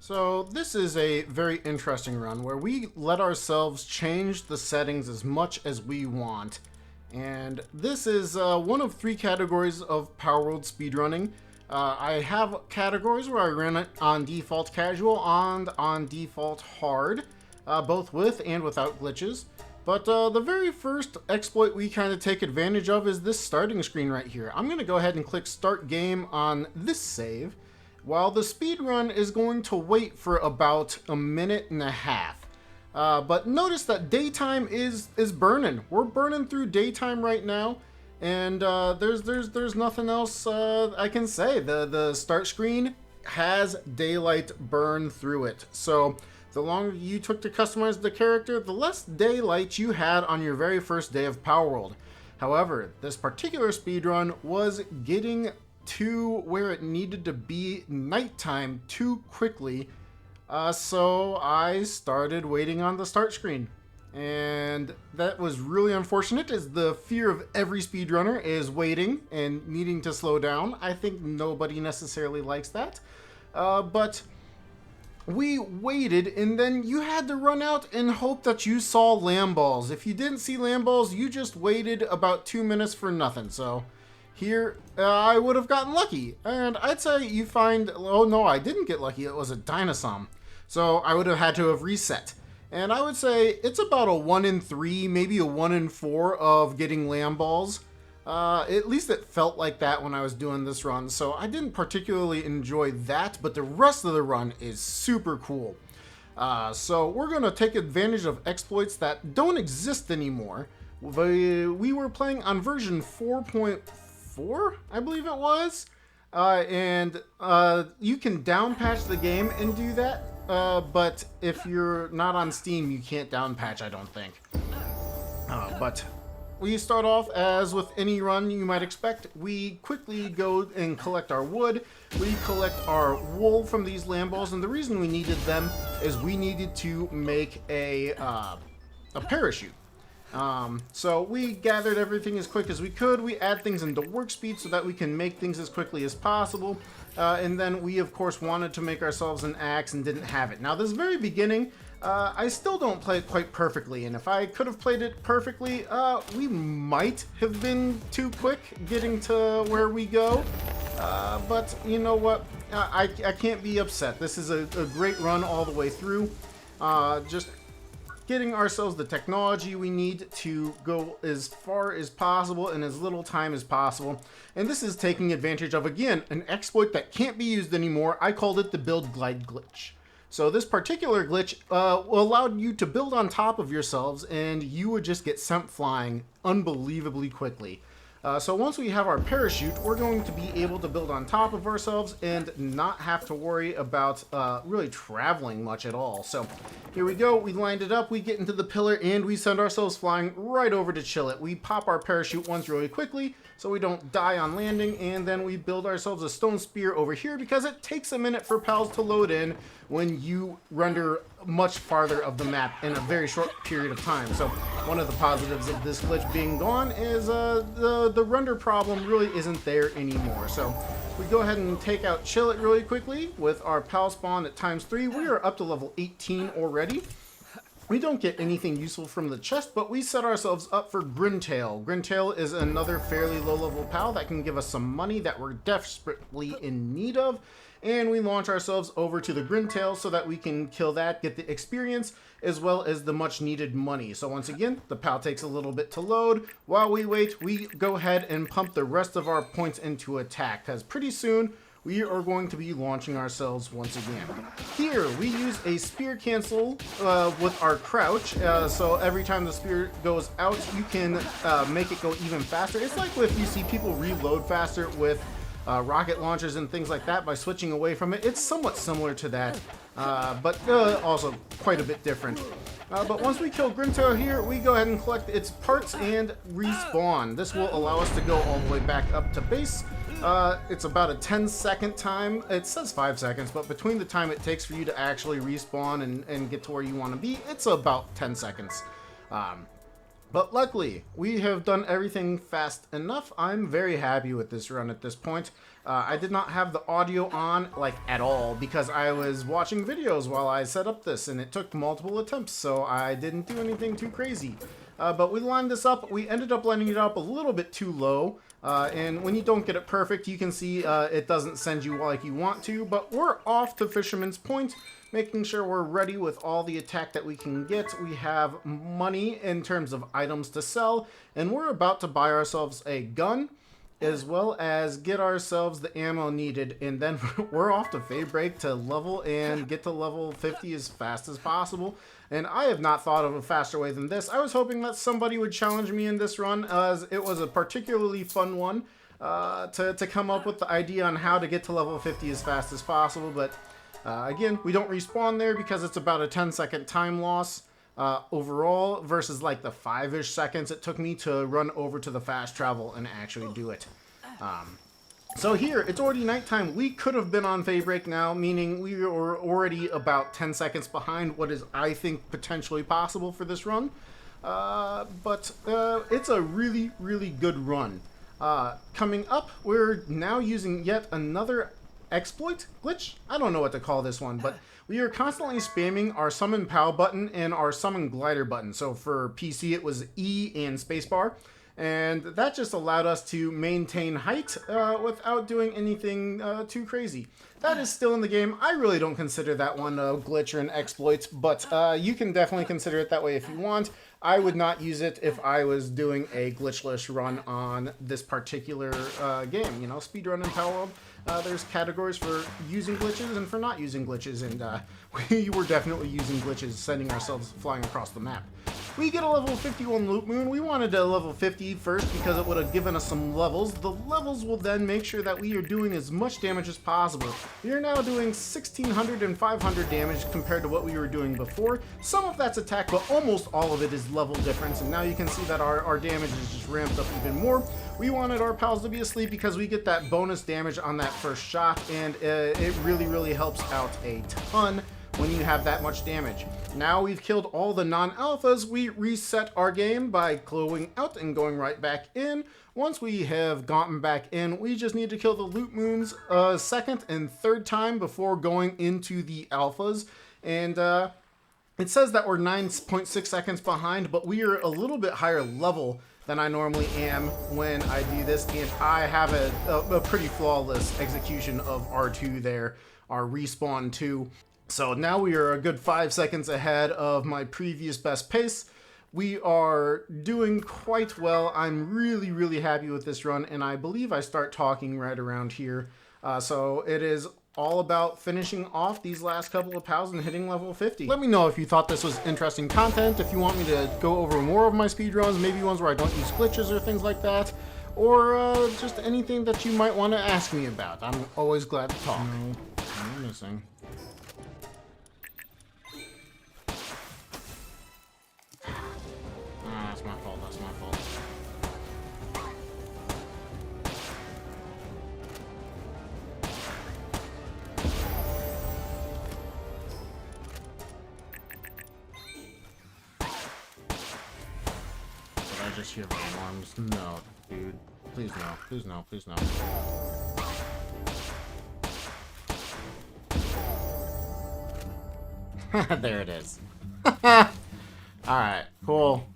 So this is a very interesting run where we let ourselves change the settings as much as we want. And this is one of three categories of palworld speedrunning. I have categories where I run it on default casual and on default hard, both with and without glitches. But the very first exploit we kind of take advantage of is this starting screen right here. I'm going to go ahead and click start game on this save, while the speedrun is going to wait for about a minute and a half. But notice that daytime is burning. We're burning through daytime right now, and there's nothing else I can say. The start screen has daylight burn through it. So the longer you took to customize the character, the less daylight you had on your very first day of palworld. However, this particular speedrun was getting to where it needed to be nighttime too quickly, so I started waiting on the start screen, and that was really unfortunate, as the fear of every speedrunner is waiting and needing to slow down. I think nobody necessarily likes that, but we waited, and then you had to run out and hope that you saw lamb balls. If you didn't see lamb balls, you just waited about 2 minutes for nothing. So here, I would have gotten lucky, and I'd say you find, oh no, I didn't get lucky, it was a dinosaur. So I would have had to have reset. And I would say it's about a 1 in 3, maybe a 1 in 4 of getting lamb balls. At least it felt like that when I was doing this run, so I didn't particularly enjoy that, but the rest of the run is super cool. So we're going to take advantage of exploits that don't exist anymore. We were playing on version 4.4, I believe it was, and you can down patch the game and do that, but if you're not on Steam, you can't down patch, I don't think. But we start off as with any run you might expect. We quickly go and collect our wood. We collect our wool from these lamb balls, and the reason we needed them is we needed to make a parachute. So we gathered everything as quick as we could. We add things into work speed so that we can make things as quickly as possible. And then we, of course, wanted to make ourselves an axe and didn't have it. Now, this very beginning, I still don't play it quite perfectly. And if I could have played it perfectly, we might have been too quick getting to where we go. But you know what? I can't be upset. This is a great run all the way through. Just getting ourselves the technology we need to go as far as possible in as little time as possible. And this is taking advantage of, again, an exploit that can't be used anymore. I called it the build glide glitch. So this particular glitch allowed you to build on top of yourselves, and you would just get sent flying unbelievably quickly. So once we have our parachute, we're going to be able to build on top of ourselves and not have to worry about really traveling much at all. So here we go, we lined it up, we get into the pillar, and we send ourselves flying right over to chill it. We pop our parachute once really quickly so we don't die on landing, and then we build ourselves a stone spear over here because it takes a minute for pals to load in when you render much farther of the map in a very short period of time. So one of the positives of this glitch being gone is the render problem really isn't there anymore. So we go ahead and take out chill it really quickly with our pal spawn at ×3. We are up to level 18 already. We don't get anything useful from the chest, but we set ourselves up for Grintail. Grintail is another fairly low-level pal that can give us some money that we're desperately in need of. And we launch ourselves over to the Grintail so that we can kill that, get the experience, as well as the much-needed money. So once again, the pal takes a little bit to load. While we wait, we go ahead and pump the rest of our points into attack, because pretty soon we are going to be launching ourselves once again. Here, we use a spear cancel with our crouch, so every time the spear goes out, you can make it go even faster. It's like if you see people reload faster with rocket launchers and things like that by switching away from it. It's somewhat similar to that, but also quite a bit different. But once we kill Grinto here, we go ahead and collect its parts and respawn. This will allow us to go all the way back up to base. It's about a 10-second time. It says 5 seconds, but between the time it takes for you to actually respawn and get to where you want to be, it's about 10 seconds. But luckily, we have done everything fast enough. I'm very happy with this run at this point. I did not have the audio on, like, at all, because I was watching videos while I set up this, and it took multiple attempts, so I didn't do anything too crazy. But we lined this up. We ended up lining it up a little bit too low, and when you don't get it perfect, you can see it doesn't send you like you want to, but we're off to Fisherman's Point, making sure we're ready with all the attack that we can get. We have money in terms of items to sell, and we're about to buy ourselves a gun, as well as get ourselves the ammo needed, and then we're off to Faybreak to level and get to level 50 as fast as possible. And I have not thought of a faster way than this. I was hoping that somebody would challenge me in this run, as it was a particularly fun one to come up with the idea on how to get to level 50 as fast as possible, but again, we don't respawn there because it's about a 10-second time loss overall versus like the 5-ish seconds it took me to run over to the fast travel and actually do it. So here, it's already nighttime. We could have been on Faybreak now, meaning we are already about 10 seconds behind what is, I think, potentially possible for this run. But it's a really, really good run. Coming up, we're now using yet another exploit glitch. I don't know what to call this one, but we are constantly spamming our summon POW button and our summon glider button. So for PC it was E and spacebar, and that just allowed us to maintain height without doing anything too crazy. That is still in the game. I really don't consider that one a glitch or an exploit, but you can definitely consider it that way if you want. I would not use it if I was doing a glitchless run on this particular game. You know, Speedrun and palworld. There's categories for using glitches and for not using glitches, and we were definitely using glitches, sending ourselves flying across the map. We get a level 51 Loot Moon. We wanted a level 50 first because it would have given us some levels. The levels will then make sure that we are doing as much damage as possible. We are now doing 1,600 and 500 damage compared to what we were doing before. Some of that's attack, but almost all of it is level difference, and now you can see that our damage is just ramped up even more. We wanted our pals to be asleep because we get that bonus damage on that first shot, and it really, really helps out a ton when you have that much damage. Now we've killed all the non-alphas, we reset our game by glowing out and going right back in. Once we have gotten back in, we just need to kill the Loot Moons second and third time before going into the alphas. And it says that we're 9.6 seconds behind, but we are a little bit higher level than I normally am when I do this, and I have a pretty flawless execution of R2 there, our respawn 2. So now we are a good 5 seconds ahead of my previous best pace. We are doing quite well. I'm really, really happy with this run, and I believe I start talking right around here. So it is all about finishing off these last couple of pals and hitting level 50. Let me know if you thought this was interesting content, if you want me to go over more of my speedruns, maybe ones where I don't use glitches or things like that, or just anything that you might want to ask me about. I'm always glad to talk. No, I'm missing. That's my fault, that's my fault. Did I just hear alarms? No, dude. Please no, please no, please no. There it is. Alright, cool.